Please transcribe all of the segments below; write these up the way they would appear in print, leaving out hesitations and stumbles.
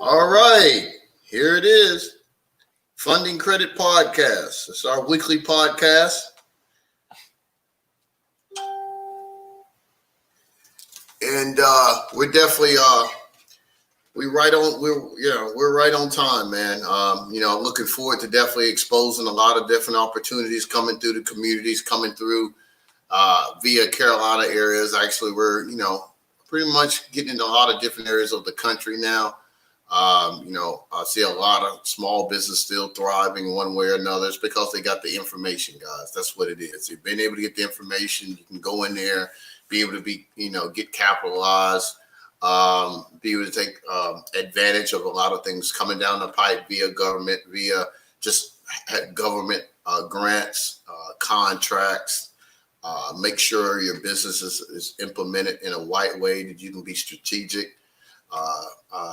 All right, here it is. Funding Credit Podcast. It's our weekly podcast. And we're definitely we're right on time, man. Looking forward to definitely exposing a lot of different opportunities coming through the communities, coming through via Carolina areas. Actually, we're pretty much getting into a lot of different areas of the country now. I see a lot of small business still thriving one way or another. It's because they got the information, guys. That's what it is. You've been able to get the information. You can go in there, be able to get capitalized, be able to take advantage of a lot of things coming down the pipe via government, via just government grants, contracts. Make sure your business is implemented in a right way that you can be strategic.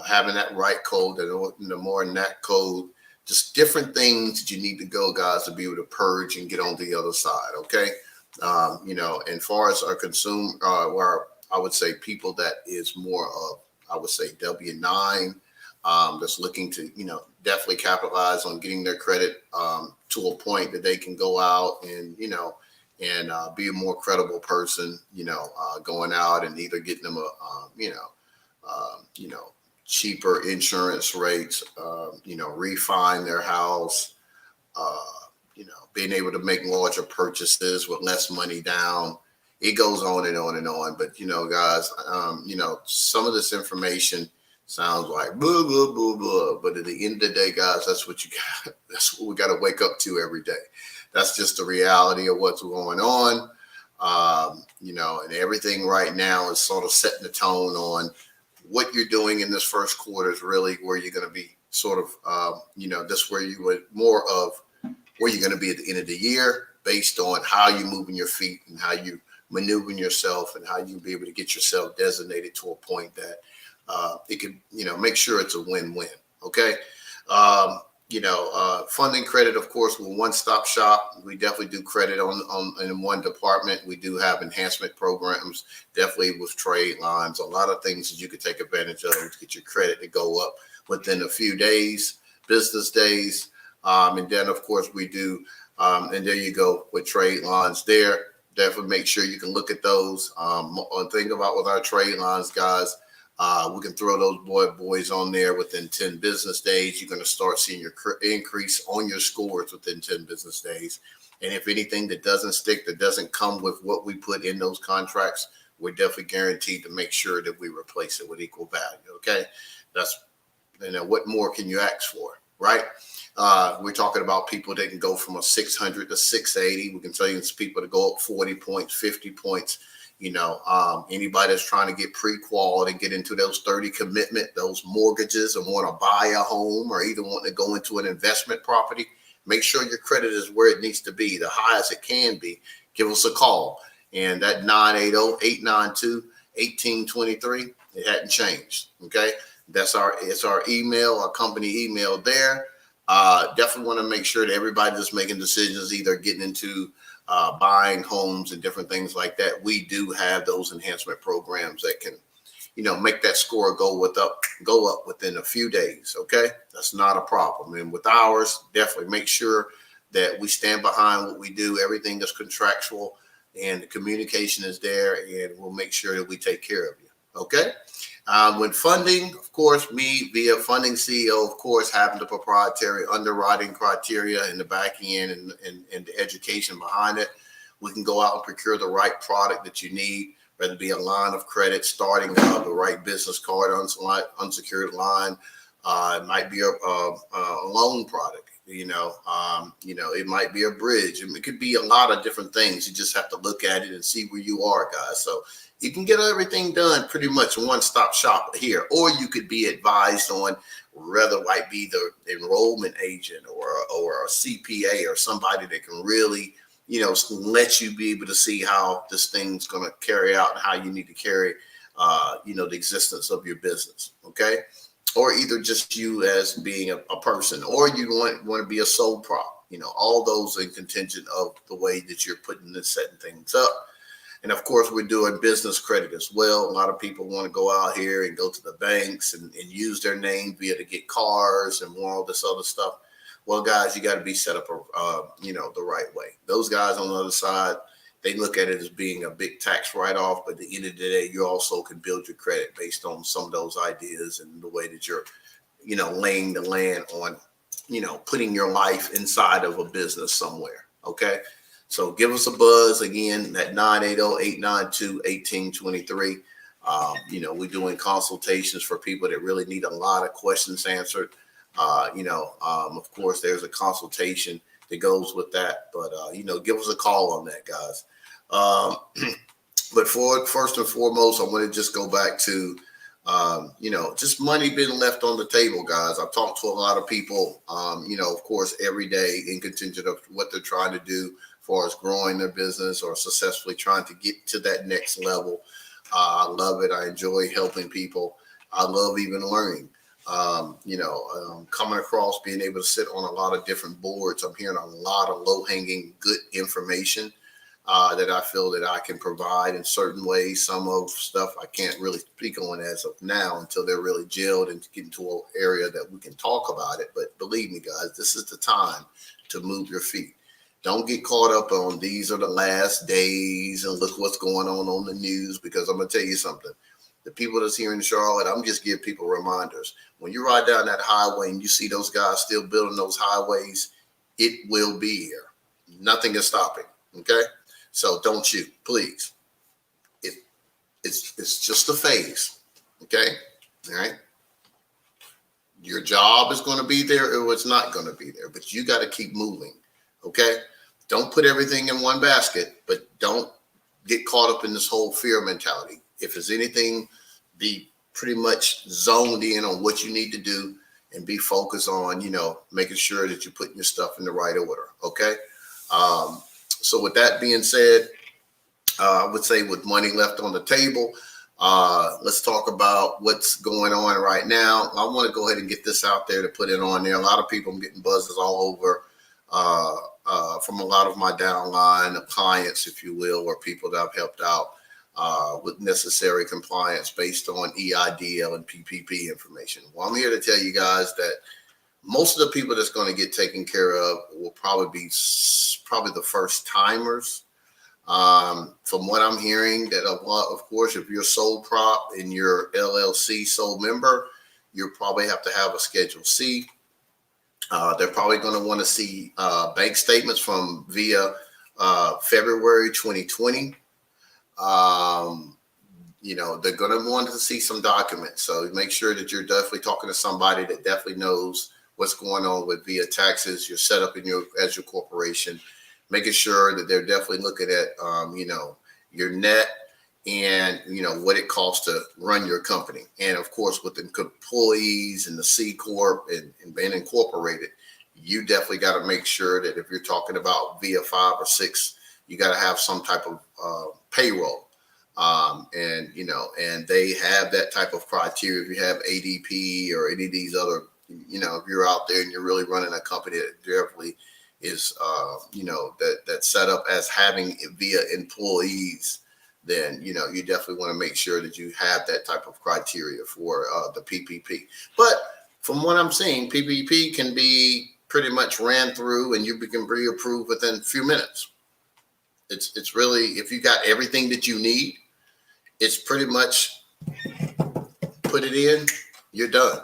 Having that right code, the more in that code, just different things that you need to go, guys, to be able to purge and get on the other side. Okay. And far as our where I would say people that is more of, I would say W-9, that's looking to, definitely capitalize on getting their credit to a point that they can go out and, be a more credible person, going out and either getting them cheaper insurance rates, refine their house, being able to make larger purchases with less money down. It goes on and on and on. But, guys, some of this information sounds like blah, blah, blah, blah. But at the end of the day, guys, that's what that's what we got to wake up to every day. That's just the reality of what's going on. And everything right now is sort of setting the tone on what you're doing in this first quarter is really where you're going to be sort of, this where you would more of where you're going to be at the end of the year based on how you're moving your feet and how you maneuvering yourself and how you be able to get yourself designated to a point that it can, make sure it's a win-win. Okay. Funding credit, of course, we're one-stop shop. We definitely do credit on in one department. We do have enhancement programs, definitely with trade lines, a lot of things that you could take advantage of to get your credit to go up within a few days, business days. And then, of course, we do, and there you go with trade lines there. Definitely make sure you can look at those. One thing about with our trade lines, guys, we can throw those boys on there within 10 business days. You're going to start seeing your increase on your scores within 10 business days. And if anything that doesn't stick, that doesn't come with what we put in those contracts, we're definitely guaranteed to make sure that we replace it with equal value. Okay. That's, what more can you ask for? Right. We're talking about people that can go from a 600 to 680. We can tell you it's people to go up 40 points, 50 points. Anybody that's trying to get pre-qualified and get into those 30 commitment, those mortgages and want to buy a home or either want to go into an investment property, make sure your credit is where it needs to be, the high as it can be. Give us a call. And that 980-892-1823, it hadn't changed. Okay. It's our email, our company email there. Definitely want to make sure that everybody that's making decisions, either getting into buying homes and different things like that, we do have those enhancement programs that can, make that score go up within a few days. Okay, that's not a problem. And with ours, definitely make sure that we stand behind what we do. Everything is contractual, and the communication is there, and we'll make sure that we take care of you. Okay. With funding, of course, me via Funding CEO, of course, having the proprietary underwriting criteria in the back end and the education behind it, we can go out and procure the right product that you need, whether it be a line of credit, starting out the right business card, unsecured line. It might be a loan product. It might be a bridge. It could be a lot of different things. You just have to look at it and see where you are, guys. So you can get everything done pretty much in one-stop shop here, or you could be advised on whether it might be the enrollment agent or a CPA or somebody that can really, let you be able to see how this thing's going to carry out and how you need to carry, the existence of your business. Okay. Or either just you as being a person, or you want to be a sole prop. All those are contingent of the way that you're putting this setting things up. And of course, we're doing business credit as well. A lot of people want to go out here and go to the banks and use their name via to get cars and all this other stuff. Well, guys, you got to be set up, the right way. Those guys on the other side, they look at it as being a big tax write-off, but at the end of the day, you also can build your credit based on some of those ideas and the way that you're, laying the land on, putting your life inside of a business somewhere. Okay. So give us a buzz again at 980-892-1823. We're doing consultations for people that really need a lot of questions answered. Of course, there's a consultation that goes with that, but give us a call on that, guys. But first and foremost, I want to just go back to, just money being left on the table, guys. I've talked to a lot of people, of course, every day in contingent of what they're trying to do as far as growing their business or successfully trying to get to that next level. I love it. I enjoy helping people. I love even learning. Coming across being able to sit on a lot of different boards. I'm hearing a lot of low-hanging good information that I feel that I can provide in certain ways. Some of stuff I can't really speak on as of now until they're really gelled and get into an area that we can talk about it. But believe me, guys, this is the time to move your feet. Don't get caught up on these are the last days and look what's going on the news, because I'm going to tell you something. The people that's here in Charlotte, I'm just giving people reminders. When you ride down that highway and you see those guys still building those highways, it will be here. Nothing is stopping. Okay. So don't you, please. It's just a phase. Okay. All right. Your job is going to be there or it's not going to be there, but you got to keep moving. Okay. Don't put everything in one basket, but don't get caught up in this whole fear mentality. If it's anything, be pretty much zoned in on what you need to do and be focused on, making sure that you're putting your stuff in the right order. Okay. So with that being said, I would say with money left on the table, let's talk about what's going on right now. I want to go ahead and get this out there to put it on there. A lot of people, I'm getting buzzes all over from a lot of my downline clients, if you will, or people that I've helped out with necessary compliance based on EIDL and PPP information. Well, I'm here to tell you guys that most of the people that's going to get taken care of will probably be the first timers. From what I'm hearing, that of course, if you're sole prop and you're LLC sole member, you probably have to have a Schedule C. They're probably going to want to see bank statements from via February 2020. They're going to want to see some documents. So make sure that you're definitely talking to somebody that definitely knows what's going on with via taxes, your setup as your corporation, making sure that they're definitely looking at, your net and, what it costs to run your company. And of course, with the employees and the C Corp and being incorporated, you definitely got to make sure that if you're talking about via 5 or 6, you got to have some type of payroll. And they have that type of criteria. If you have ADP or any of these other, if you're out there and you're really running a company that definitely is, that's set up as having it via employees, then, you definitely want to make sure that you have that type of criteria for the PPP. But from what I'm seeing, PPP can be pretty much ran through and you can be approved within a few minutes. It's really, if you got everything that you need, it's pretty much put it in, you're done.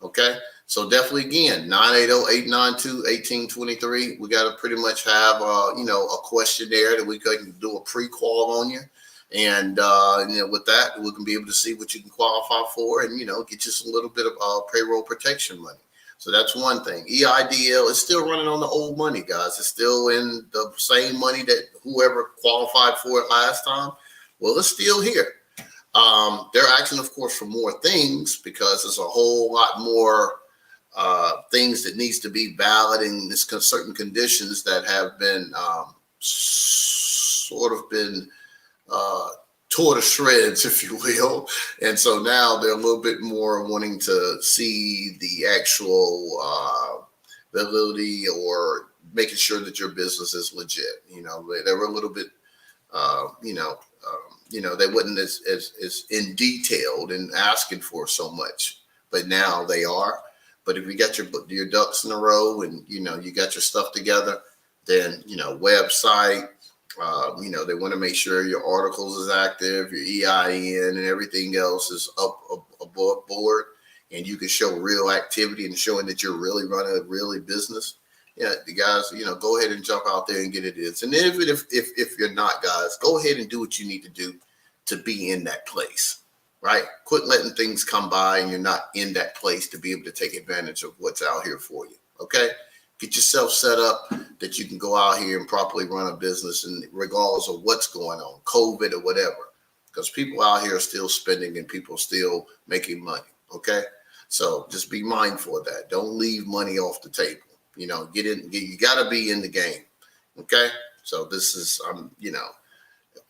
Okay. So definitely, again, 980-892-1823. We got to pretty much have, a questionnaire that we can do a pre-qual on you. And, with that, we can be able to see what you can qualify for and, get you some little bit of payroll protection money. So that's one thing. EIDL is still running on the old money, guys. It's still in the same money that whoever qualified for it last time. Well, it's still here. They're asking, of course, for more things because there's a whole lot more things that needs to be valid in this certain conditions that have been tore to shreds, if you will. And so now they're a little bit more wanting to see the actual validity or making sure that your business is legit. They were a little bit, they wasn't as in detailed and asking for so much, but now they are. But if you got your ducks in a row and, you got your stuff together, then, website, they want to make sure your articles is active, your EIN and everything else is up above board, and you can show real activity and showing that you're really running a really business. Yeah, the guys, go ahead and jump out there and get it is. And even if you're not, guys, go ahead and do what you need to do to be in that place, right? Quit letting things come by and you're not in that place to be able to take advantage of what's out here for you, okay? Get yourself set up that you can go out here and properly run a business, and regardless of what's going on, COVID or whatever, because people out here are still spending and people still making money, okay? So just be mindful of that. Don't leave money off the table. You got to be in the game, okay? So this is,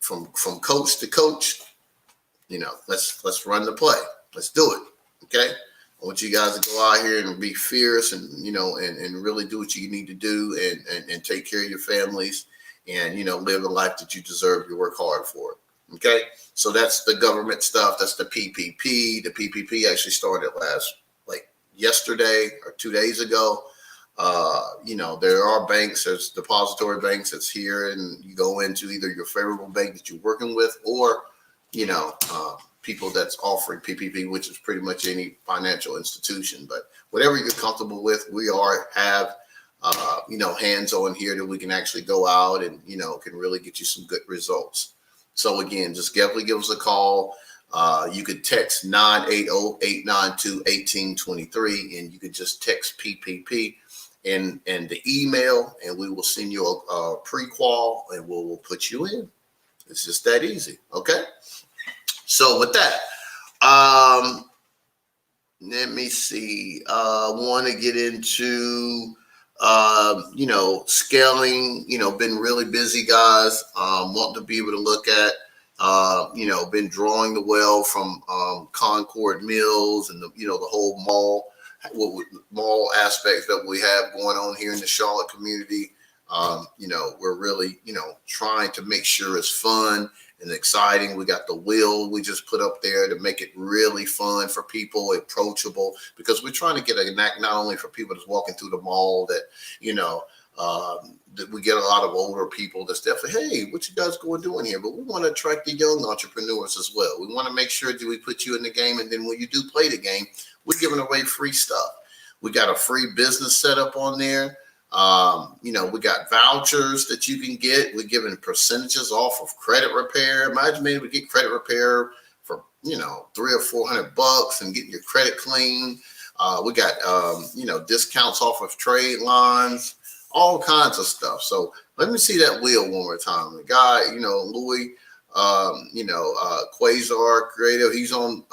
from coach to coach, let's run the play. Let's do it, okay? I want you guys to go out here and be fierce and, and really do what you need to do and take care of your families and, live the life that you deserve. You work hard for it. Okay. So that's the government stuff. That's the PPP. The PPP actually started yesterday or 2 days ago. There are banks, there's depository banks that's here, and you go into either your favorable bank that you're working with or, people that's offering PPP, which is pretty much any financial institution. But whatever you're comfortable with, we have hands on here that we can actually go out and, can really get you some good results. So again, just definitely give us a call. You could text 980-892-1823, and you could just text PPP and the email, and we will send you a pre-qual and we'll put you in. It's just that easy. Okay. So with that, let me see. Want to get into, scaling, been really busy, guys. Want to be able to look at, been drawing the well from Concord Mills and the whole mall aspects that we have going on here in the Charlotte community. We're really, trying to make sure it's fun and exciting. We got the wheel we just put up there to make it really fun for people, approachable, because we're trying to get a knack not only for people that's walking through the mall that, that we get a lot of older people that's definitely, hey, what you guys going doing here? But we want to attract the young entrepreneurs as well. We want to make sure that we put you in the game. And then when you do play the game, we're giving away free stuff. We got a free business set up on there. We got vouchers that you can get. We're giving percentages off of credit repair. Imagine maybe we get credit repair for, $300 or $400 and getting your credit clean. We got, discounts off of trade lines, all kinds of stuff. So let me see that wheel one more time. The guy, Louis, Quasar Creative, he's on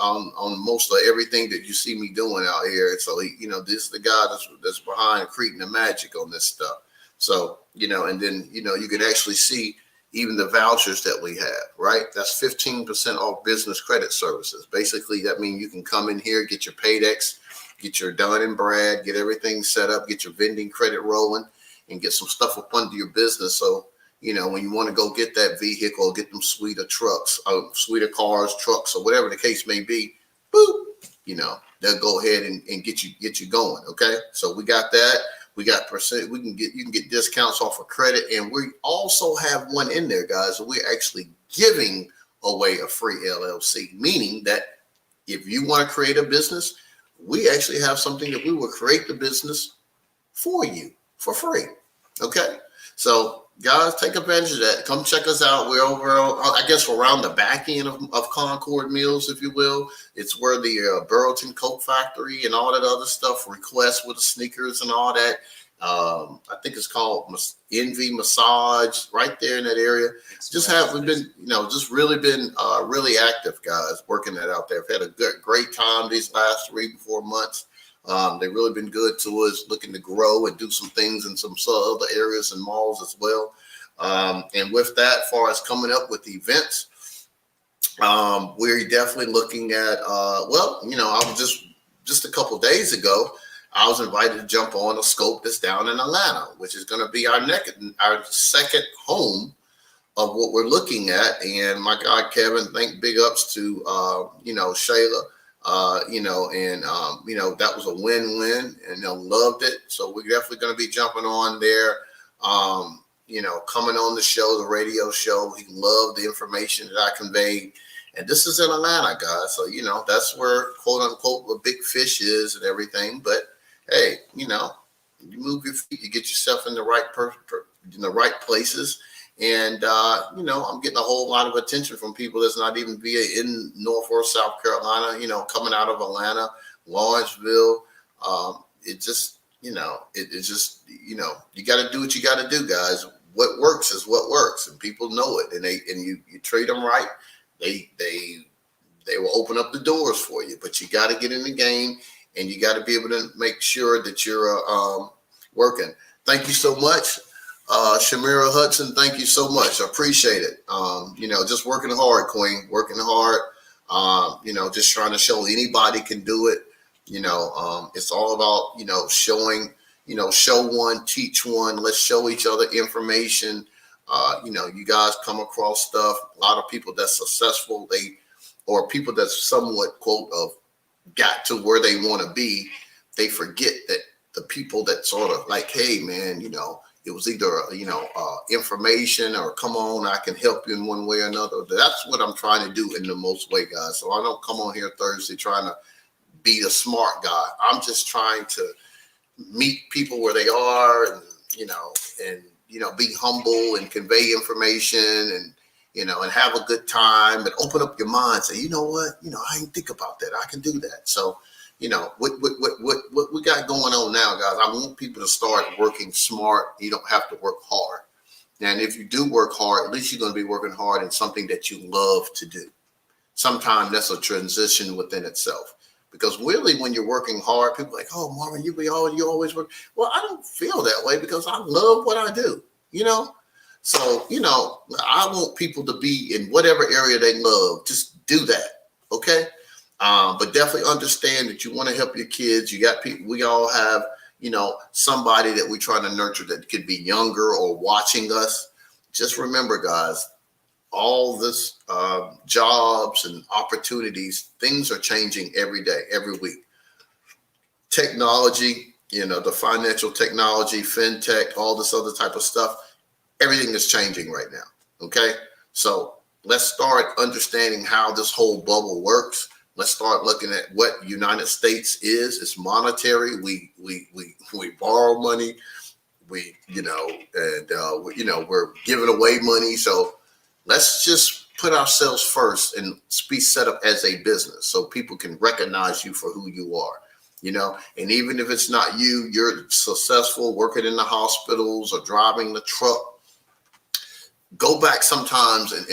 most of everything that you see me doing out here. So he, this is the guy that's behind creating the magic on this stuff. So, and then, you can actually see even the vouchers that we have, right? That's 15% off business credit services. Basically, that means you can come in here, get your Paydex, get your Dun & Brad, get everything set up, get your vending credit rolling, and get some stuff up under your business. So, when you want to go get that vehicle, get them suite of trucks, suite of cars, trucks, or whatever the case may be, boop, they'll go ahead and get you going. Okay. So we got that. We got percent. You can get discounts off of credit. And we also have one in there, guys. We're actually giving away a free LLC, meaning that if you want to create a business, we actually have something that we will create the business for you for free. Okay. So, guys, take advantage of that. Come check us out. We're over, I guess, around the back end of Concord Mills, if you will. It's where the Burlington Coat Factory and all that other stuff, Request with the sneakers and all that. I think it's called Envy Massage, right there in that area. We've been, just really been really active, guys, working that out there. We've had a great time these last 3 to 4 months. They've really been good to us, looking to grow and do some things in some other areas and malls as well. And with that, as far as coming up with events, we're definitely looking at, I was just a couple of days ago, I was invited to jump on a scope that's down in Atlanta, which is going to be our second home of what we're looking at. And my guy Kevin, thank big ups to Shayla. That was a win-win, and loved it. So we're definitely going to be jumping on there. Coming on the show, the radio show. He loved the information that I conveyed. And this is in Atlanta, guys. So, that's where, quote unquote, the big fish is and everything. But hey, you move your feet, you get yourself in the right places. And, I'm getting a whole lot of attention from people that's not even in North or South Carolina, coming out of Atlanta, Lawrenceville. It's just, you got to do what you got to do, guys. What works is what works, and people know it. And you treat them right. They will open up the doors for you, but you got to get in the game, and you got to be able to make sure that you're working. Thank you so much. Shamira Hudson, thank you so much. I appreciate it. Just working hard, Queen, working hard. Just trying to show anybody can do it. It's all about, showing, show one, teach one. Let's show each other information. You guys come across stuff. A lot of people that's successful, or people that's somewhat, quote, of got to where they want to be. They forget that the people that sort of like, hey, man, it was either, information or come on, I can help you in one way or another. That's what I'm trying to do in the most way, guys. So I don't come on here Thursday trying to be the smart guy. I'm just trying to meet people where they are and be humble and convey information and, and have a good time and open up your mind. Say, you know what? I didn't think about that. I can do that. So, what we got going on now, guys, I want people to start working smart. You don't have to work hard. And if you do work hard, at least you're going to be working hard in something that you love to do. Sometimes that's a transition within itself. Because really, when you're working hard, people are like, oh, Marvin, you always work. Well, I don't feel that way because I love what I do, So, I want people to be in whatever area they love. Just do that. Okay. But definitely understand that you want to help your kids. You got people, we all have, somebody that we're trying to nurture that could be younger or watching us. Just remember, guys, all this jobs and opportunities, things are changing every day, every week. Technology, the financial technology, fintech, all this other type of stuff, everything is changing right now. Okay. So let's start understanding how this whole bubble works. Let's start looking at what United States is. It's monetary. We borrow money. We're giving away money. So let's just put ourselves first and be set up as a business so people can recognize you for who you are. And even if it's not you, you're successful working in the hospitals or driving the truck. Go back sometimes and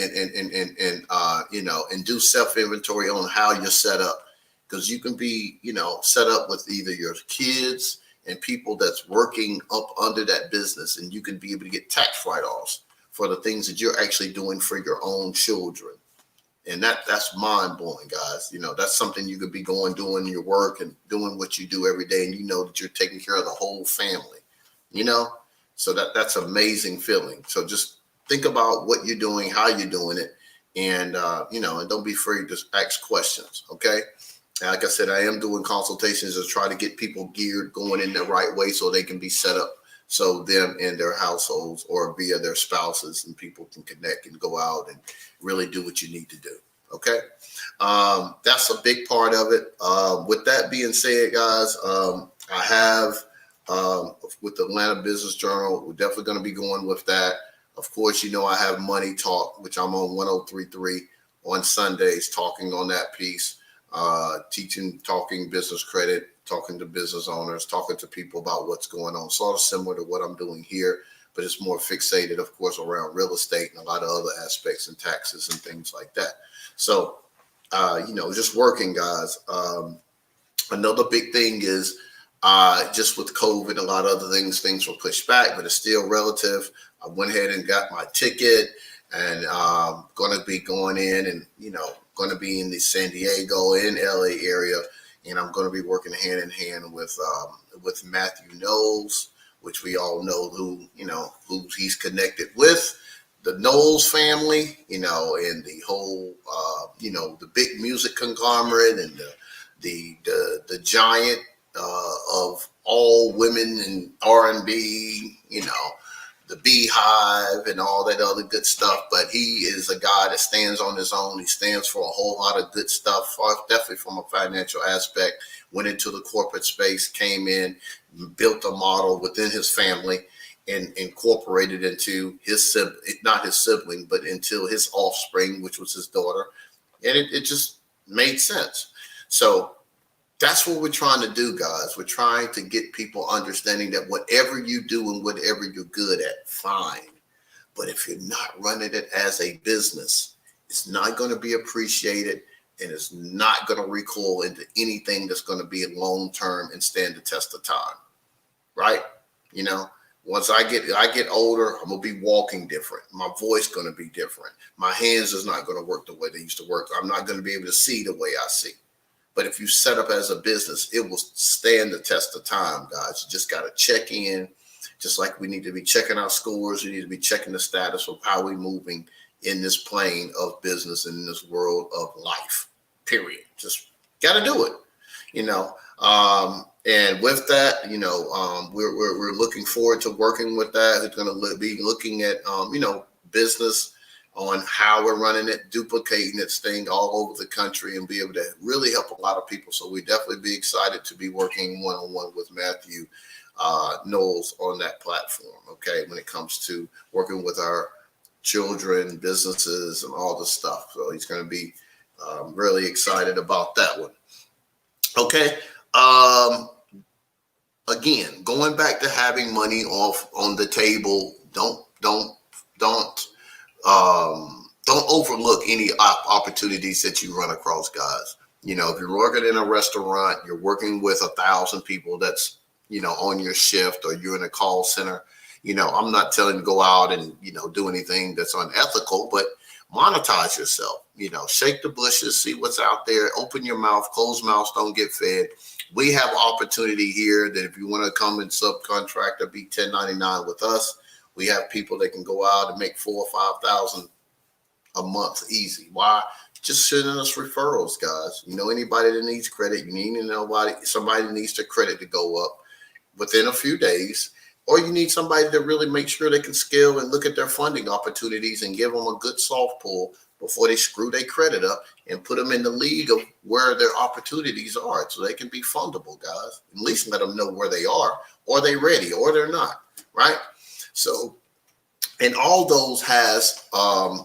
do self-inventory on how you're set up, because you can be, set up with either your kids and people that's working up under that business, and you can be able to get tax write-offs for the things that you're actually doing for your own children. And that's mind-blowing, guys. That's something you could be doing your work and doing what you do every day, and that you're taking care of the whole family, so that's an amazing feeling. So just think about what you're doing, how you're doing it, and and don't be afraid to ask questions. Okay. And like I said, I am doing consultations to try to get people geared, going in the right way so they can be set up so them and their households or via their spouses and people can connect and go out and really do what you need to do. Okay. That's a big part of it. With that being said, guys, I have with the Atlanta Business Journal, we're definitely going to be going with that. Of course, I have Money Talk, which I'm on 103.3 on Sundays, talking on that piece, talking business credit, talking to business owners, talking to people about what's going on. Sort of similar to what I'm doing here, but it's more fixated, of course, around real estate and a lot of other aspects and taxes and things like that. So, just working, guys. Another big thing is just with COVID, a lot of other things were pushed back, but it's still relative. I went ahead and got my ticket, and going to be going in and, going to be in the San Diego and LA area. And I'm going to be working hand in hand with Matthew Knowles, which we all know who he's connected with. the Knowles family, and the whole, the big music conglomerate, and the giant of all women in R&B, the Beehive and all that other good stuff. But he is a guy that stands on his own. He stands for a whole lot of good stuff, definitely from a financial aspect. Went into the corporate space, came in, built a model within his family, and incorporated into not his sibling, but into his offspring, which was his daughter. And it just made sense. So that's what we're trying to do, guys. We're trying to get people understanding that whatever you do and whatever you're good at, fine. But if you're not running it as a business, it's not going to be appreciated, and it's not going to recoil into anything that's going to be long-term and stand the test of time, right? Once I get older, I'm going to be walking different. My voice going to be different. My hands is not going to work the way they used to work. I'm not going to be able to see the way I see. But if you set up as a business, it will stand the test of time, guys. You just got to check in, just like we need to be checking our scores. We need to be checking the status of how we're moving in this plane of business and in this world of life, period. Just got to do it, And with that, we're looking forward to working with that. It's going to be looking at, business on how we're running it, duplicating this thing all over the country, and be able to really help a lot of people. So we definitely be excited to be working one-on-one with Matthew Knowles on that platform, okay, when it comes to working with our children, businesses, and all the stuff. So he's going to be really excited about that one. Okay. Again, going back to having money off on the table, don't overlook any opportunities that you run across, guys. If you're working in a restaurant, you're working with 1,000 people that's, on your shift, or you're in a call center. I'm not telling you to go out and, do anything that's unethical, but monetize yourself. Shake the bushes, see what's out there, open your mouth, closed mouths don't get fed. We have opportunity here that if you want to come and subcontract or be 1099 with us, we have people that can go out and make $4,000 or $5,000 a month easy. Why? Just sending us referrals, guys. Anybody that needs credit, you need somebody that needs their credit to go up within a few days, or you need somebody to really make sure they can scale and look at their funding opportunities and give them a good soft pull before they screw their credit up and put them in the league of where their opportunities are, so they can be fundable, guys. At least let them know where they are, or they ready, or they're not, right? So, and all those has a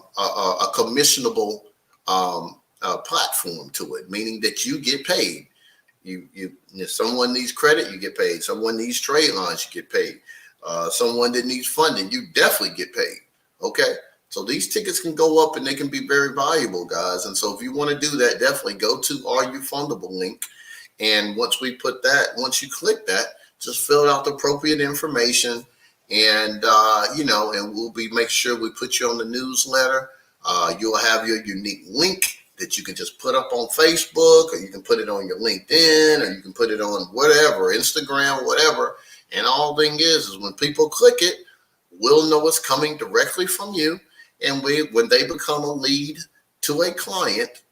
commissionable platform to it, meaning that you get paid. If someone needs credit, you get paid. Someone needs trade lines, you get paid. Someone that needs funding, you definitely get paid. Okay, so these tickets can go up and they can be very valuable, guys. And so if you want to do that, definitely go to Are You Fundable link. And once you click that, just fill out the appropriate information. And, and we'll make sure we put you on the newsletter. You'll have your unique link that you can just put up on Facebook, or you can put it on your LinkedIn, or you can put it on whatever, Instagram, whatever. And all thing is when people click it, we'll know it's coming directly from you. And when they become a lead to a client,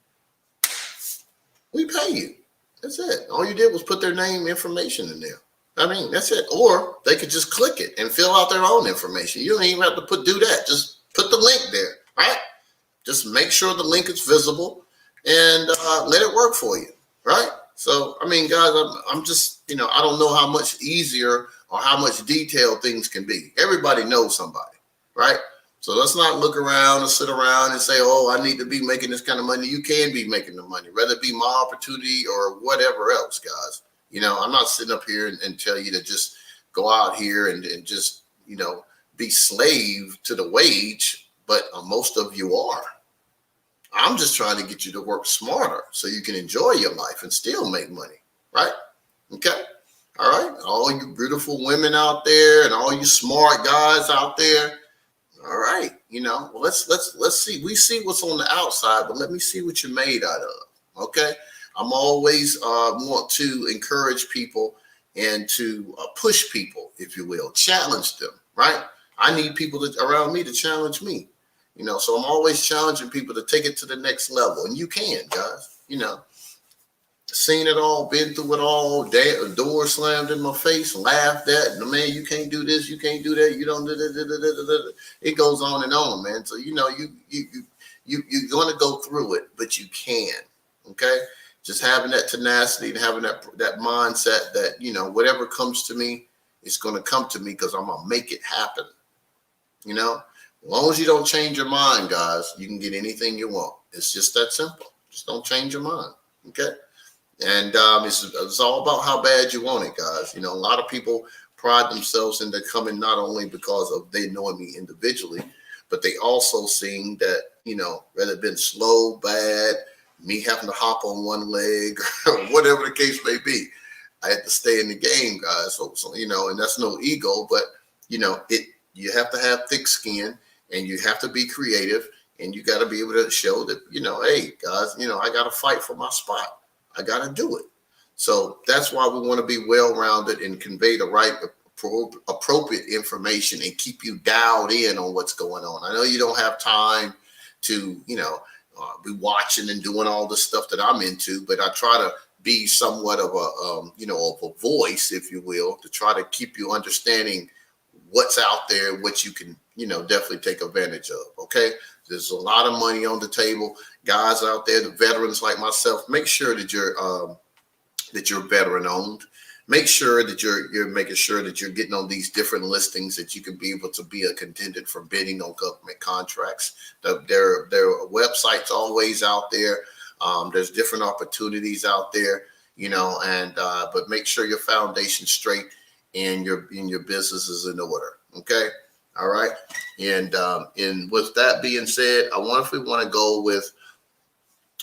we pay you. That's it. All you did was put their name, information in there. That's it. Or they could just click it and fill out their own information. You don't even have to do that. Just put the link there, right? Just make sure the link is visible and let it work for you, right? So, guys, I'm just, I don't know how much easier or how much detailed things can be. Everybody knows somebody, right? So let's not look around and sit around and say, oh, I need to be making this kind of money. You can be making the money, whether it be my opportunity or whatever else, guys. I'm not sitting up here and tell you to just go out here and just, be slave to the wage, but most of you are. I'm just trying to get you to work smarter so you can enjoy your life and still make money, right? Okay. All right. All you beautiful women out there and all you smart guys out there. All right. Let's see. We see what's on the outside, but let me see what you're made out of. Okay. I'm always want to encourage people and to push people, if you will, challenge them, right? I need people around me to challenge me. So I'm always challenging people to take it to the next level, and you can, guys. Seen it all, been through it all. Door slammed in my face, laughed at. Man, you can't do this, you can't do that. You don't. It goes on and on, man. So you're going to go through it, but you can. Okay, just having that tenacity and having that mindset that whatever comes to me, it's going to come to me because I'm gonna make it happen. As long as you don't change your mind, guys, you can get anything you want. It's just that simple. Just don't change your mind. Okay. And it's all about how bad you want it, guys. A lot of people pride themselves into coming not only because of they knowing me individually, but they also seeing that, whether it been slow, bad, me having to hop on one leg or whatever the case may be. I had to stay in the game, guys. So and that's no ego, but, you have to have thick skin and you have to be creative and you got to be able to show that, hey, guys, I got to fight for my spot. I got to do it. So that's why we want to be well-rounded and convey the right appropriate information and keep you dialed in on what's going on. I know you don't have time to, be watching and doing all the stuff that I'm into, but I try to be somewhat of a voice, if you will, to try to keep you understanding what's out there, what you can, definitely take advantage of. Okay. There's a lot of money on the table. Guys out there, the veterans like myself, make sure that you're veteran owned. Make sure that you're making sure that you're getting on these different listings that you can be able to be a contender for bidding on government contracts. Their website's always out there. There's different opportunities out there, but make sure your foundation's straight and your business is in order. Okay. All right. And with that being said, we want to go with,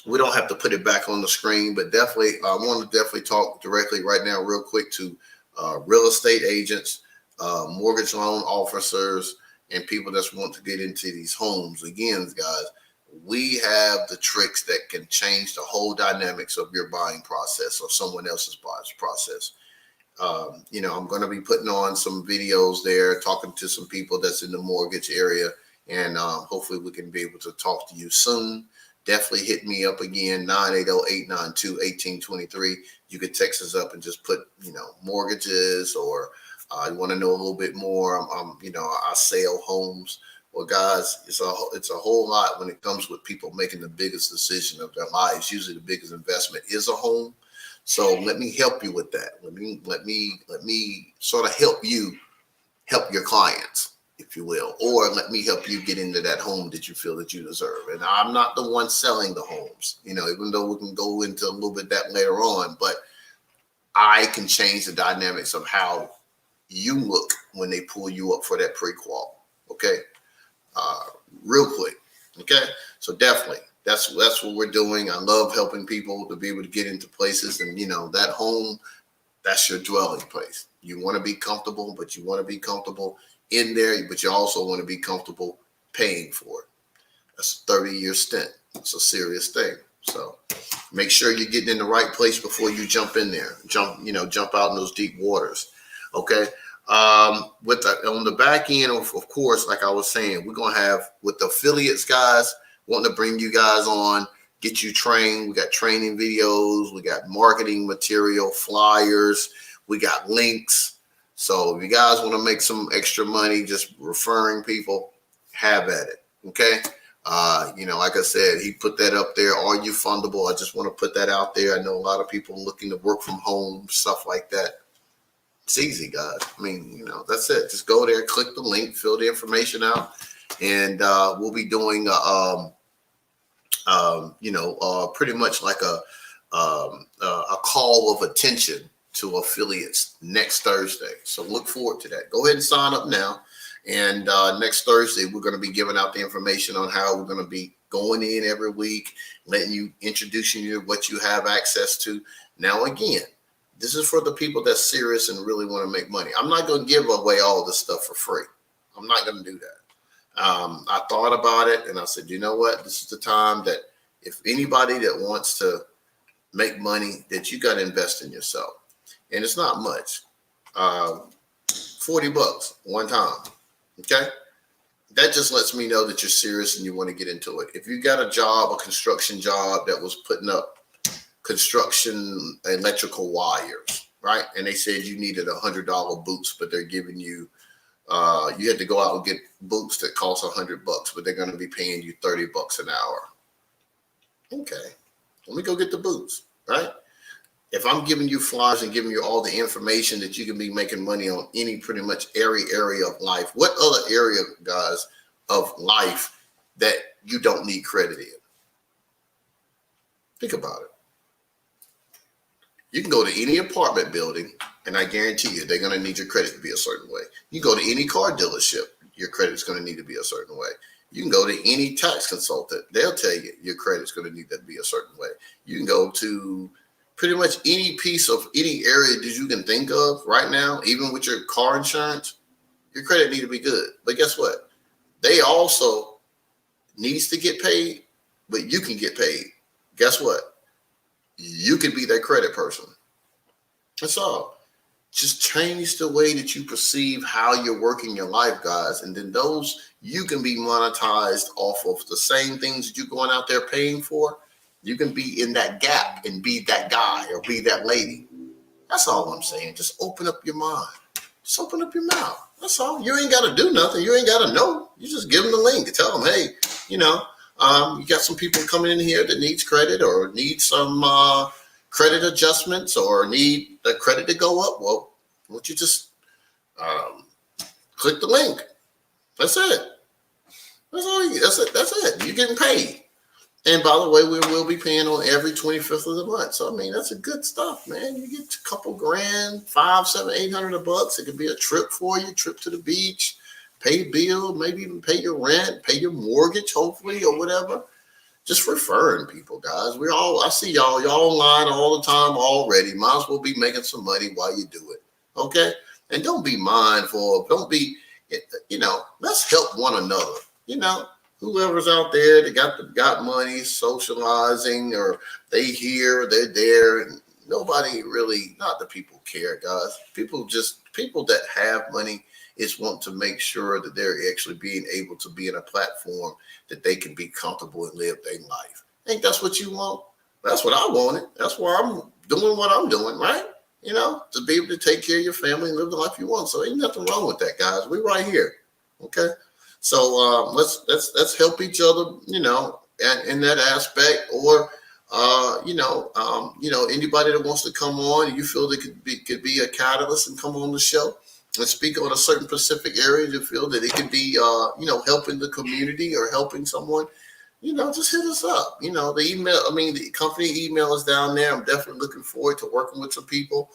we don't have to put it back on the screen, but definitely, I want to definitely talk directly right now, real quick, to real estate agents, mortgage loan officers, and people that want to get into these homes. Again, guys, we have the tricks that can change the whole dynamics of your buying process or someone else's buying process. I'm going to be putting on some videos there, talking to some people that's in the mortgage area, and hopefully we can be able to talk to you soon. Definitely hit me up again, 980-892-1823. You can text us up and just put, mortgages, or you want to know a little bit more. I sell homes. Well, guys, it's a whole lot when it comes with people making the biggest decision of their lives. Usually the biggest investment is a home. So let me help you with that. Let me sort of help your clients, if you will, or let me help you get into that home that you feel that you deserve. And I'm not the one selling the homes, even though we can go into a little bit that later on, but I can change the dynamics of how you look when they pull you up for that pre-qual. Okay. Real quick. Okay. So definitely that's what we're doing. I love helping people to be able to get into places, and that home, that's your dwelling place. You want to be comfortable, but you want to be comfortable in there, but you also want to be comfortable paying for it. That's a 30-year stint. It's a serious thing. So make sure you're getting in the right place before you jump in there. Jump out in those deep waters. Okay. On the back end, of course, like I was saying, we're going to have with the affiliates, guys, wanting to bring you guys on, get you trained. We got training videos. We got marketing material, flyers. We got links. So if you guys want to make some extra money just referring people, have at it. Okay. Like I said, he put that up there. Are you fundable? I just want to put that out there. I know a lot of people looking to work from home, stuff like that. It's easy, guys. I mean, that's it. Just go there, click the link, fill the information out, and we'll be doing pretty much like a call of attention to affiliates next Thursday. So look forward to that. Go ahead and sign up now. And next Thursday, we're going to be giving out the information on how we're going to be going in every week, introducing you to what you have access to. Now, again, this is for the people that's serious and really want to make money. I'm not going to give away all this stuff for free. I'm not going to do that. I thought about it and I said, you know what? This is the time that if anybody that wants to make money, that you got to invest in yourself. And it's not much. $40 one time. Okay. that just lets me know that you're serious and you want to get into it. If you got a job, a construction job that was putting up construction electrical wires, right? And they said you needed $100 boots, but they're giving you, you had to go out and get boots that cost $100, but they're going to be paying you $30 an hour. Okay, let me go get the boots, right? If I'm giving you flyers and giving you all the information that you can be making money on any pretty much every area of life, what other area, guys, of life that you don't need credit in? Think about it. You can go to any apartment building, and I guarantee you they're going to need your credit to be a certain way. You go to any car dealership, your credit's going to need to be a certain way. You can go to any tax consultant. They'll tell you your credit's going to need to be a certain way. You can go to pretty much any piece of any area that you can think of right now, even with your car insurance, your credit need to be good. But guess what? They also needs to get paid, but you can get paid. Guess what? You can be that credit person. That's all. Just change the way that you perceive how you're working your life, guys. And then those, you can be monetized off of the same things that you're going out there paying for. You can be in that gap and be that guy or be that lady. That's all I'm saying. Just open up your mind. Just open up your mouth. That's all. You ain't got to do nothing. You ain't got to know. You just give them the link and tell them, hey, you got some people coming in here that needs credit or need some credit adjustments or need the credit to go up. Well, why don't you just click the link? That's it. That's all. That's it. You're getting paid. And by the way, we will be paying on every 25th of the month. So, I mean, that's a good stuff, man. You get a couple grand, $500, $700, $800. It could be a trip for you, trip to the beach, pay a bill, maybe even pay your rent, pay your mortgage, hopefully, or whatever. Just referring people, guys. I see y'all online all the time already. Might as well be making some money while you do it. Okay? And don't be mindful. Don't be, let's help one another. Whoever's out there that got money, socializing, or they here, they're there, and nobody really, not the people care, guys. People that have money is want to make sure that they're actually being able to be in a platform that they can be comfortable and live their life. I think that's what you want. That's what I wanted. That's why I'm doing what I'm doing, right? To be able to take care of your family and live the life you want. So ain't nothing wrong with that, guys. We're right here. Okay. So let's help each other, in that aspect, or anybody that wants to come on and you feel that could be a catalyst and come on the show and speak on a certain specific area, you feel that it could be helping the community or helping someone, just hit us up. The email, the company email is down there. I'm definitely looking forward to working with some people.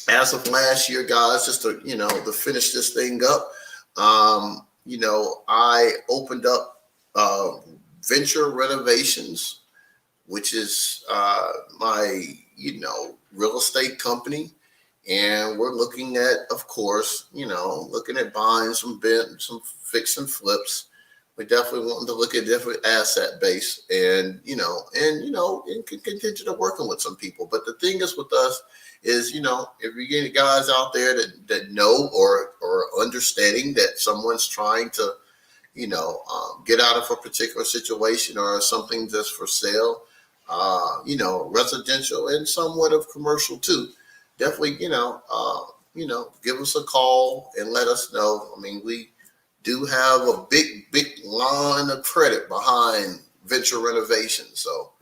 As of last year, guys, just to finish this thing up. I opened up Venture Renovations, which is my, real estate company. And we're looking at, of course, looking at buying some fix and flips. We definitely want to look at different asset base and continue to working with some people. But the thing is with us is, if you get guys out there that know or understanding that someone's trying to, get out of a particular situation or something that's for sale, residential and somewhat of commercial too, definitely, give us a call and let us know. We do have a big line of credit behind Venture Renovation. So,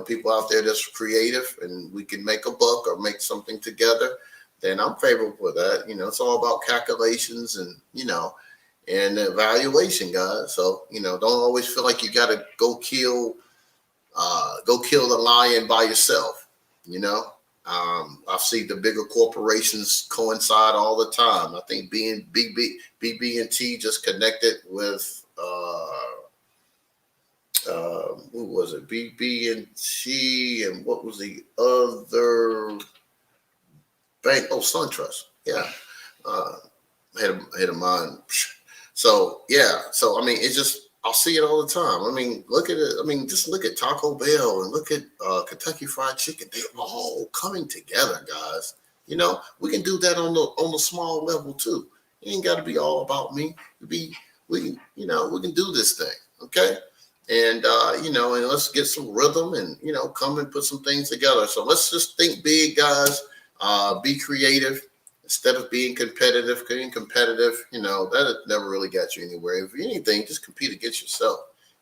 people out there that's creative and we can make a buck or make something together, then I'm favorable with that. It's all about calculations and evaluation, guys. So, don't always feel like you got to go kill the lion by yourself. I see the bigger corporations coincide all the time. I think BB&T just connected with who was it? BB&T, and what was the other bank? Oh, SunTrust. Yeah, had a mind. So yeah, it's just I'll see it all the time. Look at it. Just look at Taco Bell and look at Kentucky Fried Chicken. They're all coming together, guys. We can do that on the small level too. It ain't got to be all about me. We can do this thing. Okay. And, and let's get some rhythm and, come and put some things together. So let's just think big, guys. Be creative instead of being competitive. Being competitive, that never really got you anywhere. If anything, just compete against yourself.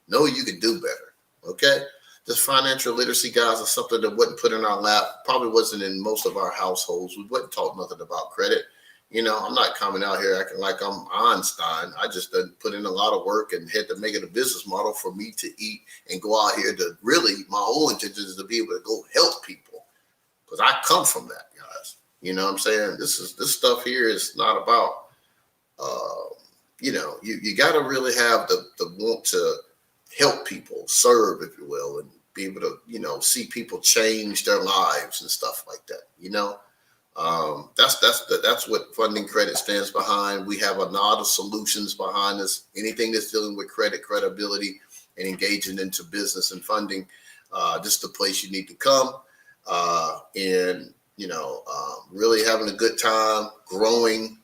Know you can do better. Okay. This financial literacy, guys, is something that wasn't put in our lap. Probably wasn't in most of our households. We wasn't taught nothing about credit. I'm not coming out here acting like I'm Einstein. I just done put in a lot of work and had to make it a business model for me to eat and go out here to really, my whole intention is to be able to go help people because I come from that, guys. You know what I'm saying? This stuff here is not about, you got to really have the want to help people, serve, if you will, and be able to, see people change their lives and stuff like that, That's what Funding Credit stands behind. We have a lot of solutions behind us. Anything that's dealing with credit, credibility, and engaging into business and funding, this is the place you need to come. And really having a good time, growing.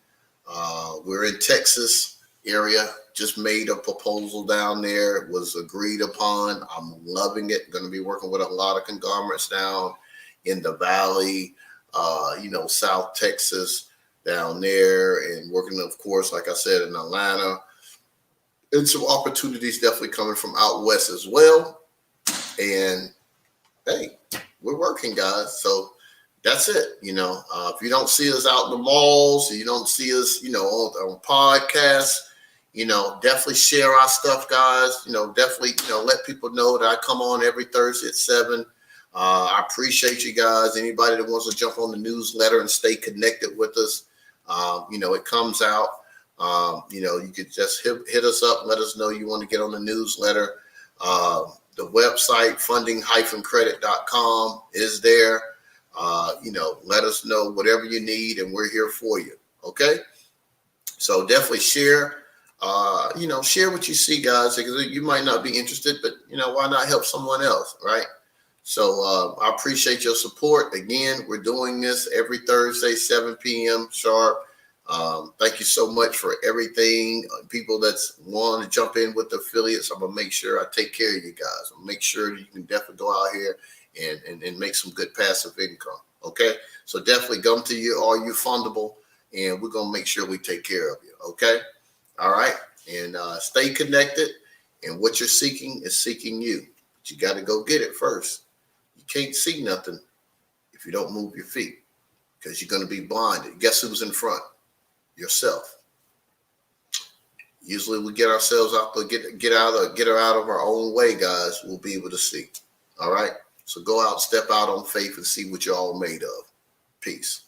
We're in Texas area. Just made a proposal down there. It was agreed upon. I'm loving it. Going to be working with a lot of conglomerates down in the Valley. South Texas down there, and working, of course, like I said, in Atlanta, and some opportunities definitely coming from out west as well. And hey, we're working, guys. So that's it. If you don't see us out in the malls, you don't see us, on podcasts, definitely share our stuff, guys. Definitely, let people know that I come on every Thursday at 7. I appreciate you guys. Anybody that wants to jump on the newsletter and stay connected with us, it comes out. You could just hit us up, let us know you want to get on the newsletter. The website, funding-credit.com, is there. Let us know whatever you need, and we're here for you. Okay? So definitely share. Share what you see, guys, because you might not be interested, but, why not help someone else, right? So I appreciate your support. Again, we're doing this every Thursday, 7 p.m. sharp. Thank you so much for everything. People that's want to jump in with the affiliates, I'm going to make sure I take care of you guys. I'll make sure that you can definitely go out here and make some good passive income. Okay? So definitely come to you, all you fundable, and we're going to make sure we take care of you. Okay? All right? And stay connected. And what you're seeking is seeking you. But you got to go get it first. You can't see nothing if you don't move your feet because you're going to be blinded. Guess who's in front? Yourself. Usually we get ourselves out to get out of our own way, guys. We'll be able to see. All right. So go out, step out on faith, and see what you're all made of. Peace.